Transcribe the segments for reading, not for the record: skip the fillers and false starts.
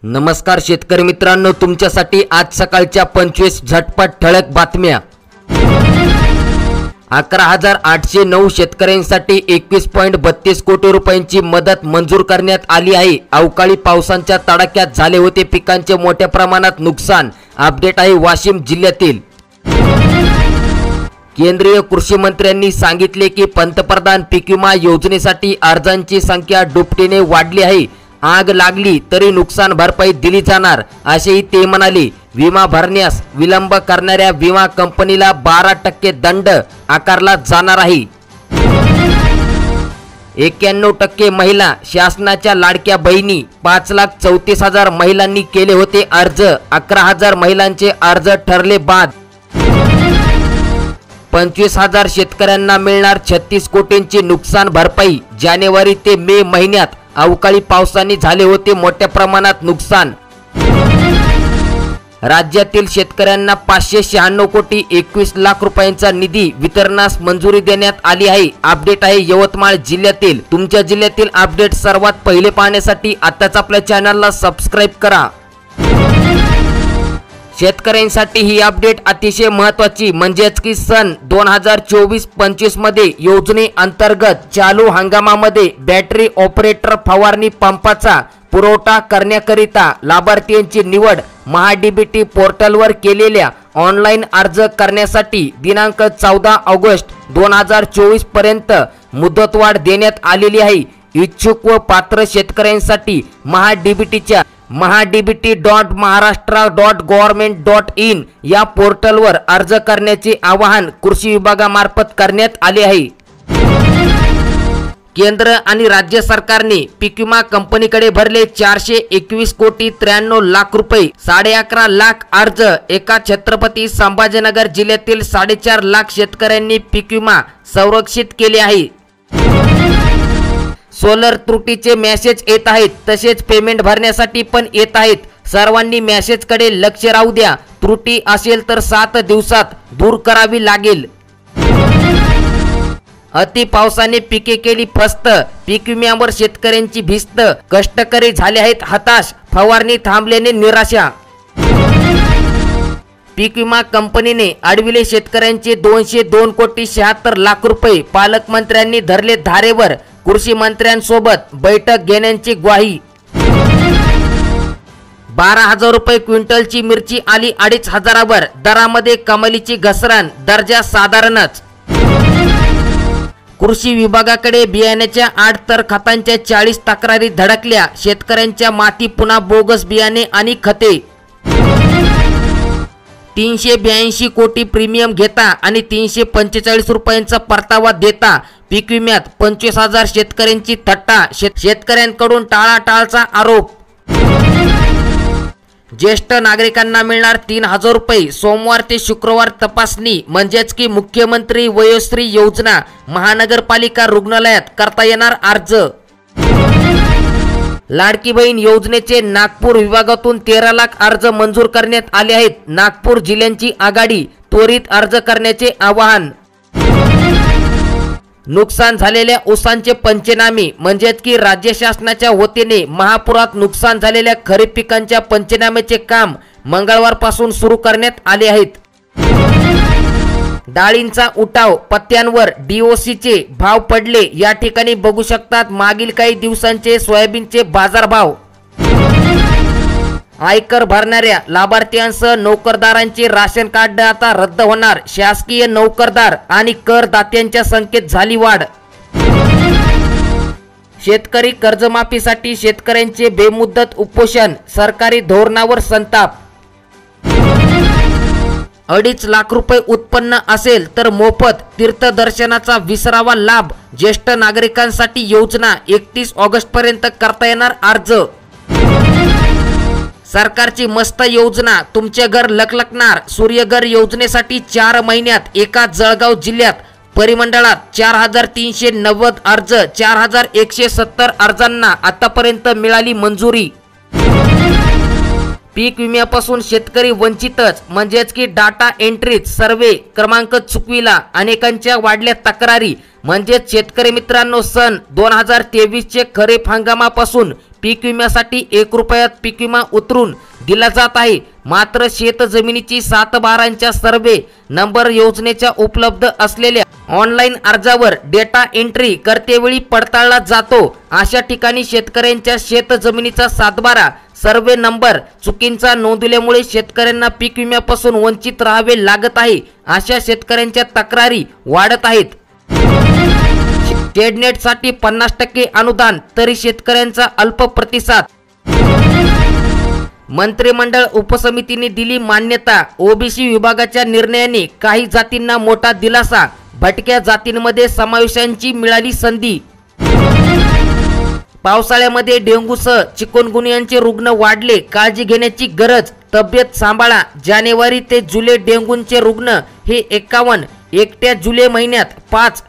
नमस्कार शेतकरी मित्रांनो, तुमच्यासाठी आज सकाळच्या 25 झटपट ठळक बातम्या। 11,809 शेतकऱ्यांसाठी 21.32 कोटी रुपयांची मदत मंजूर करण्यात आली आहे। अवकाळी पावसाच्या तडाख्यात झाले होते पिकांचे मोठ्या प्रमाणात नुकसान। अपडेट आहे वाशिम जिल्ह्यातील। केंद्रीय कृषी मंत्र्यांनी सांगितले की पंतप्रधान पीक विमा योजनेसाठी अर्जांची संख्या दुपटीने वाढली आहे। आग लागली तरी नुकसान भरपाई दिली जाणार असेही ते म्हणाले। विमा भरण्यास विलंब करणाऱ्या विमा कंपनीला 12% दंड आकारला जाणार आहे। 91% महिला शासनाच्या लाडक्या बहिणी। 5,34,000 महिलांनी केले होते अर्ज। 11,000 महिलांचे अर्ज ठरले बाद। 25,000 शेतकऱ्यांना मिळणार 36 कोटींची नुकसान भरपाई। जानेवारी ते मे महिन्यात अवकाळी पावसाने झाले होते मोठ्या प्रमाणात नुकसान। राज्यातील शेतकऱ्यांना 596 कोटी 21 लाख रुपयांचा निधी वितरणास मंजुरी देण्यात आली आहे। अपडेट आहे यवतमाळ जिल्ह्यातील। तुमच्या जिल्ह्यातील अपडेट सर्वात पहिले पाहण्यासाठी आताच आपल्या चॅनलला सबस्क्राइब करा। शेतकऱ्यांसाठी ही अपडेट अतिशय महत्त्वाची म्हणजेच की सन 2024-25 मध्ये योजने अंतर्गत चालू हंगामामध्ये बॅटरी ऑपरेटर फवारणी पंपाचा पुरवठा करण्याकरिता लाभार्थ्यांची निवड महाडीबीटी पोर्टलवर केलेल्या ऑनलाईन अर्ज करण्यासाठी दिनांक 14 ऑगस्ट 2024 पर्यंत मुदतवाढ देण्यात आलेली आहे। इच्छुक व पात्र शेतकऱ्यांसाठी महाडीबीटीच्या mahaDBT.maharashtra.government.in या पोर्टलवर अर्ज करण्याचे आवाहन कृषी विभागामार्फत करण्यात आले आहे। केंद्र आणि राज्य सरकारने पीक विमा कंपनीकडे भरले 421 कोटी 93 लाख रुपये। 11.5 लाख अर्ज। एका छत्रपती संभाजीनगर जिल्ह्यातील 4.5 लाख शेतकऱ्यांनी पीक विमा संरक्षित केले आहे। सोलर त्रुटीचे मेसेज येत आहेत, तसेच पेमेंट भरण्यासाठी पण येत आहेत। सर्वांनी मेसेजकडे लक्ष राहू द्या। त्रुटी असेल तर 7 दिवसात दूर करावी लागेल। अति पावसाने पिके केली फस्त। पीक विम्यावर शेतकऱ्यांची भिस्त। कष्टकरी झाले आहेत हताश। फवारणी थांबल्याने निराशा। पीक विमा कंपनीने अडविले शेतकऱ्यांचे 202 कोटी 76 लाख रुपये। पालकमंत्र्यांनी धरले धारेवर। कृषी मंत्र्यांसोबत बैठक घेण्याची ग्वाही। 12,000 रुपये क्विंटलची मिरची आली 2,500वर। दरामध्ये कमालीची घसरण। दर्जा साधारणच। कृषी विभागाकडे बियाण्याच्या 8 तर खतांच्या 40 तक्रारी धडकल्या। शेतकऱ्यांच्या माती पुन्हा बोगस बियाणे आणि खते। 382 कोटी प्रीमियम घेता आणि 345 रुपयांचा परतावा देता। पीक विम्यात 25,000 शेतकऱ्यांची थट्टा। शेतकऱ्यांकडून टाळाटाळचा आरोप। ज्येष्ठ नागरिकांना मिळणार 3,000 रुपये। सोमवार ते शुक्रवार तपासणी म्हणजेच की मुख्यमंत्री वयोश्री योजना महानगरपालिका रुग्णालयात करता येणार अर्ज। लाडकी बहीण योजनेचे नागपूर विभागातून 13 लाख अर्ज मंजूर करण्यात आले आहेत। नागपूर जिल्ह्यांची आघाडी। त्वरित अर्ज करण्याचे आवाहन। नुकसान झालेल्या ऊसांचे पंचनामे म्हणजेच की राज्य शासनाच्या वतीने महापुरात नुकसान झालेल्या खरीप पिकांच्या पंचनाम्याचे काम मंगळवारपासून सुरू करण्यात आले आहेत। डाळींचा उठाव। पत्त्यांवर डीओसीचे भाव पडले। या ठिकाणी बघू शकतात मागील काही दिवसांचे सोयाबीनचे बाजारभाव। आयकर भरणाऱ्या लाभार्थ्यांसह नोकरदारांचे राशन कार्ड आता रद्द होणार। शासकीय नोकरदार आणि करदात्यांच्या संख्येत झाली वाढ। शेतकरी कर्जमाफीसाठी शेतकऱ्यांचे बेमुदत उपोषण। सरकारी धोरणावर संताप। 2.5 लाख रुपये उत्पन्न असेल तर मोफत तीर्थदर्शनाचा विसरावा लाभ। ज्येष्ठ नागरिकांसाठी योजना 31 ऑगस्ट पर्यंत करता येणार अर्ज। सरकारची मस्त योजना। तुमचे घर लखलखणार। सूर्यघर योजनेसाठी 4 महिन्यात एका जळगाव जिल्ह्यात परिमंडळात 4,390 अर्ज। 4,170 अर्जांना आतापर्यंत मिळाली मंजुरी। पीक विम्यापासून शेतकरी वंचितच म्हणजेच की डाटा एंट्रीज सर्वे क्रमांक चुकविला। अनेकांच्या वाढल्या तक्रारी। म्हणजेच शेतकरी मित्रांनो, सन 2023 चे खरीप हंगामापासून पीक विम्यासाठी 1 रुपयात पीक विमा उतरून दिला जात आहे। मात्र शेत जमिनीची 7/12 सर्वे नंबर योजनेच्या उपलब्ध असलेल्या ऑनलाईन अर्जावर डेटा एंट्री करतेवेळी पडताळला जातो। अशा ठिकाणी शेतकऱ्यांच्या शेत जमिनीचा 7/12 सर्वे नंबर चुकीचा नोंदवल्यामुळे शेतकऱ्यांना पीक विम्यापासून वंचित राहावे लागत आहे। अशा शेतकऱ्यांच्या तक्रारी वाढत आहेत। शेडनेटसाठी 50% अनुदान तरी शेतकऱ्यांचा अल्प प्रतिसाद। मंत्रिमंडळ उपसमितीने दिली मान्यता। ओबीसी विभागाच्या निर्णयाने काही जातींना मोठा दिलासा। भटक्या जातींमध्ये समावेशांची मिळाली संधी। पावसाळ्यामध्ये डेंग्यूसह चिकनगुनियाचे रुग्ण वाढले, काळजी घेण्याची गरज। तब्येत सांभाळा। जानेवारी ते जुलै डेंग्यूचे रुग्ण हे 51, एकट्या जुलै महिन्यात 5।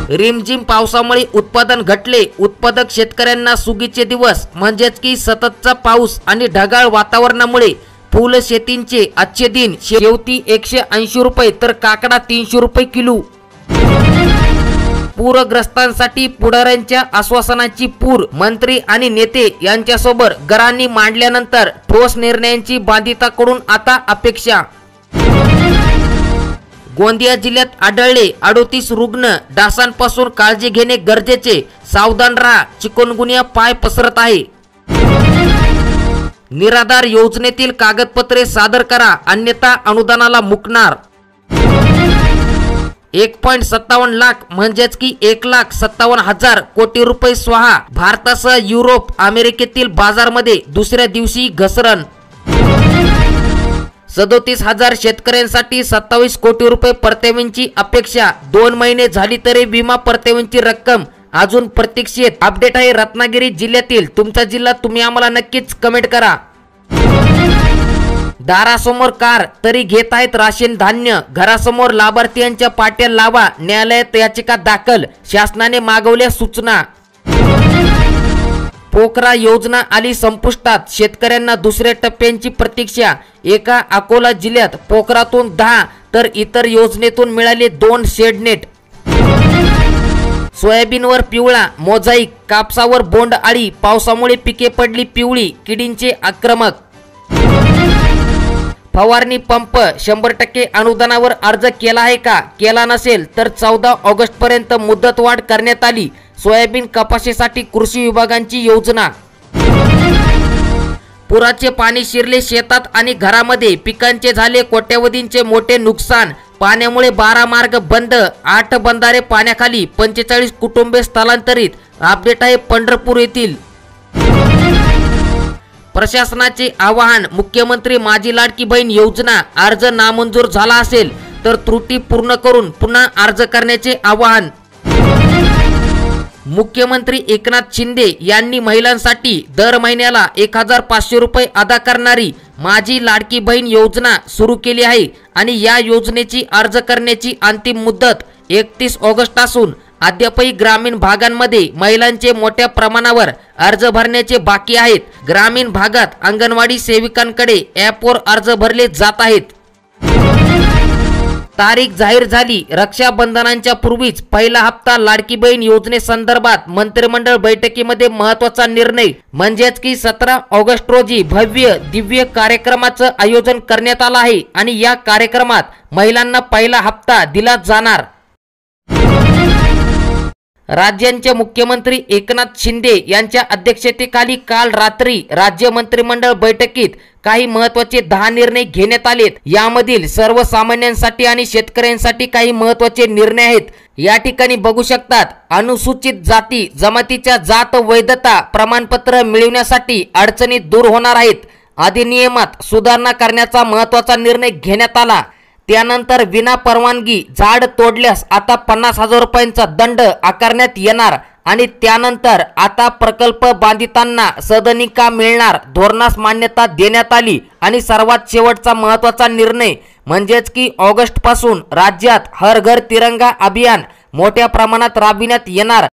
रिमझिम पावसामुळे उत्पादन घटले। उत्पादक शेतकऱ्यांना सुगीचे दिवस, म्हणजेच की सततचा पाऊस आणि ढगाळ वातावरणामुळे फूल शेतींचे आजचे दिन। शेवती 180 रुपये तर काकडा 300 रुपये किलो। पूरग्रस्तांसाठी पुढाऱ्यांच्या आश्वासनाची पूर। मंत्री आणि नेते यांच्यासोबत गरांनी मांडल्यानंतर ठोस निर्णयांची बाधितांकडून आता अपेक्षा। गोंदिया जिल्ह्यात आढळले 38 रुग्ण। डासांपासून काळजी घेणे गरजेचे, सावधान राहा। चिकनगुनिया पाय पसरत आहे। निराधार योजनेतील कागदपत्रे सादर करा, अन्यथा अनुदानाला मुकणार। 1.57 लाख म्हणजेच की 1,57,000 कोटी रुपये स्वाहा। भारतासह युरोप, अमेरिकेतील बाजारामध्ये दुसऱ्या दिवशी घसरण। 37,000 शेतकऱ्यांसाठी 27 कोटी रुपये परताव्याची अपेक्षा। 2 महिने झाली तरी विमा परताव्याची रक्कम अजून प्रतीक्षेत। अपडेट आहे रत्नागिरी जिल्ह्यातील। तुमचा जिल्हा तुम्ही आम्हाला नक्कीच कमेंट करा। दारासमोर कार तरी घेत आहेत राशन धान्य। घरासमोर लाभार्थ्यांच्या पाट्या लावा। न्यायालयात याचिका दाखल, शासनाने मागवल्या सूचना। पोखरा योजना आली संपुष्टात, शेतकऱ्यांना दुसऱ्या टप्प्याची प्रतीक्षा। एका अकोला जिल्ह्यात पोखरातून 10 तर इतर योजनेतून मिळाले 2 शेडनेट। सोयाबीनवर पिवळा मोझाईक, कापसावर बोंड अळी। पावसामुळे पिके पडली पिवळी, किडींचे आक्रमक। फवारणी पंप 100% अनुदानावर अर्ज केला आहे का? केला नसेल तर 14 ऑगस्ट पर्यंत मुदतवाढ करण्यात आली। सोयाबीन कपाशीसाठी कृषी विभागांची योजना। पुराचे पाणी शिरले शेतात आणि घरामध्ये, पिकांचे झाले कोट्यवधींचे मोठे नुकसान। पाण्यामुळे 12 मार्ग बंद, 8 बंधारे पाण्याखाली, 45 कुटुंबे स्थलांतरित। अपडेट आहे पंढरपूर येथील। प्रशासनाचे आवाहन, मुख्यमंत्री माझी लाडकी बहीण योजना अर्ज नामंजूर झाला असेल तर त्रुटी पूर्ण करून पुन्हा अर्ज करण्याचे आवाहन। मुख्यमंत्री एकनाथ शिंदे यांनी महिलांसाठी दर महिन्याला 1,500 रुपये अदा करणारी माझी लाडकी बहीण योजना सुरू केली आहे आणि या योजनेची अर्ज करण्याची अंतिम मुदत 31 ऑगस्ट असून अद्यापही ग्रामीण भागांमध्ये महिलांचे मोठ्या प्रमाणावर अर्ज भरण्याचे बाकी आहेत। ग्रामीण भागात अंगणवाडी सेविकांकडे ॲपवर अर्ज भरले जात आहेत। तारीख जाहीर झाली, रक्षाबंधनाच्या पूर्वीच पहिला हप्ता। लाडकी बहीण योजनेसंदर्भात मंत्रिमंडळ बैठकीमध्ये महत्त्वाचा निर्णय, म्हणजेच की 17 ऑगस्ट रोजी भव्य दिव्य कार्यक्रमाचं आयोजन करण्यात आलं आहे आणि या कार्यक्रमात महिलांना पहिला हप्ता दिला जाणार। राज्यांचे मुख्यमंत्री एकनाथ शिंदे यांच्या अध्यक्षतेखाली काल रात्री राज्य मंत्रिमंडळ बैठकीत काही महत्त्वाचे 10 निर्णय घेण्यात आलेत। यामधील सर्वसामान्यांसाठी आणि शेतकऱ्यांसाठी काही महत्त्वाचे निर्णय आहेत। या ठिकाणी बघू शकतात, अनुसूचित जाती जमातीच्या जात वैधता प्रमाणपत्र मिळवण्यासाठी अडचणी दूर होणार आहेत। अधिनियमात सुधारणा करण्याचा महत्त्वाचा निर्णय घेण्यात आला। त्यानंतर विना परवानगी झाड तोडल्यास आता 50,000 रुपयांचा दंड आकारण्यात येणार आणि त्यानंतर आता प्रकल्प बांधितांना सदनिका मिळणार। धोरणास मान्यता देण्यात आली आणि सर्वात शेवटचा महत्त्वाचा निर्णय म्हणजेच की ऑगस्ट पासून राज्यात हर घर तिरंगा अभियान मोठ्या प्रमाणात राबविण्यात येणार।